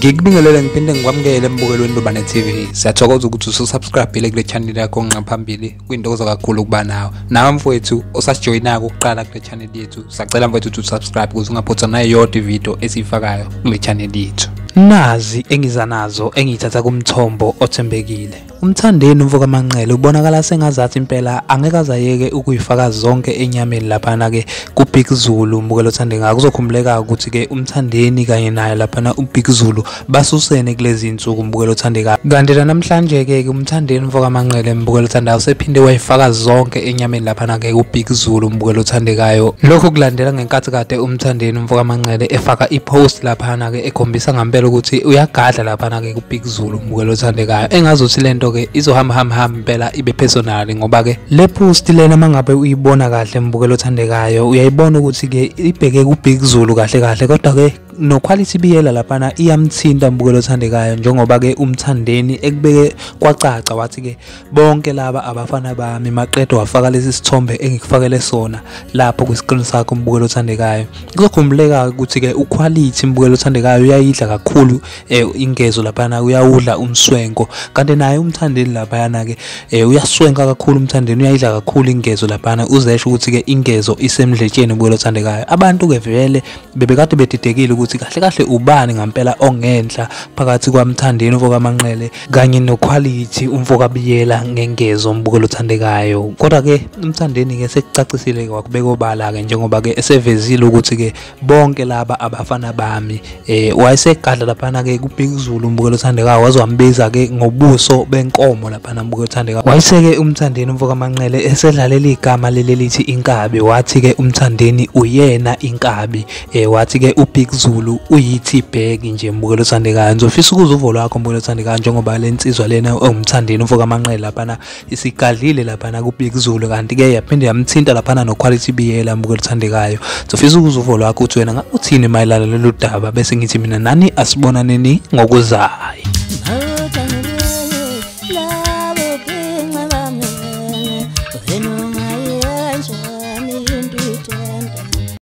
Ngikubingelele ngiphinde ngikwamukele embukelweni loBane TV. Siyathokoza ukuthi usubscribe kule channel yakho ngaphambili. Kuyintokozo kakhulu ukuba nawe. Nawe mfowethu osasijoyinaka ukuqala kule channel yethu. Sacela mfowethu ukuthi usubscribe ukuze ungaphutha nayo yonke video esiyifakayo kule channel yethu. Nazi engiza nazo engiyithatha kumthombo othembekile. Umthandeni umfoka manqele ubonakala sengazathi impela angeke azayeke ukuyifaka zonke enyameni lapha ke kuBig Zulu umbukelo othandekayo. Kuzokhumbuleka ukuthi ke Umthandeni kanye naye lapha uBig Zulu basusene kulezi insuku umbukelo othandekayo. Kanti namhlanje ke Umthandeni umfoka manqele umbukelo othandekayo sephinde wayifaka zonke enyameni lapha ke kuBig Zulu umbukelo othandekayo. Lokho kulandela ngenkathi kade Umthandeni umfoka manqele efaka ipost lapha ke ekhombisa ngempela ukuthi uyagadla lapha ke kuBig Zulu umbukelo othandekayo. Engazuthi lento ke izohamba impela ibe personal ngoba ke le post lena mangabe uyibona kahle umbukelo othandekayo uyayibona ukuthi ke ibheke kuBig Zulu kahle kodwa ke noQuality Biyela lapha iyamthinta umbukelo othandekayo njengoba ke Umthandeni ekubeke kwacaca wathi ke bonke laba abafana bami maqedwe wafaka lesi sithombe engikufakele sona lapho kwiscreen sakho umbukelo othandekayo. Kuzokhumbuleka ukuthi ke uQuality umbukelo othandekayo uyayidla kakhulu ingezo lapha uyawudla umswenko kanti naye Umthandeni lapha ke uyaswenka kakhulu Umthandeni uyayidla kakhulu ingezo lapha uzesho ukuthi ke ingezo isemdletsheni umbukelo othandekayo. Abantu ke vele bebekade bedidekile ukuthi kahle ubani ngempela ongenhla phakathi kwaMthandeni umfoka manqele kanye noQuality umfoka Biyela ngengezo umbukelo othandekayo. Kodwa ke Umthandeni ke sekucacisile wakubeka obala ke njengoba ke esevezile ukuthi ke bonke laba abafana bami wayesegadla lapha ke kuBig Zulu umbukelo othandekayo wazwambiza ke ngobuso benkomo lapha umbukelo othandekayo. Wayeseke Umthandeni umfoka manqele esedlalela igama lelithi inkabi wathi ke Umthandeni uyena inkabi wathi ke uBig Zulu uyithi bheki nje umbukelo othandekayo. Ngizofisa ukuzuvo lwakho umbukelo othandekayo njengoba lensizwa lena Umthandeni umfoka manqele lapha isigadlile lapha kuBig Zulu kanti ke yaphinde yamthinta lapha noQuality Biyela umbukelo othandekayo. Ngizofisa ukuzuvo lwakho uthi wena uthini mayelana lolu daba bese ngithi mina nani asibonaneni ngokuzayo.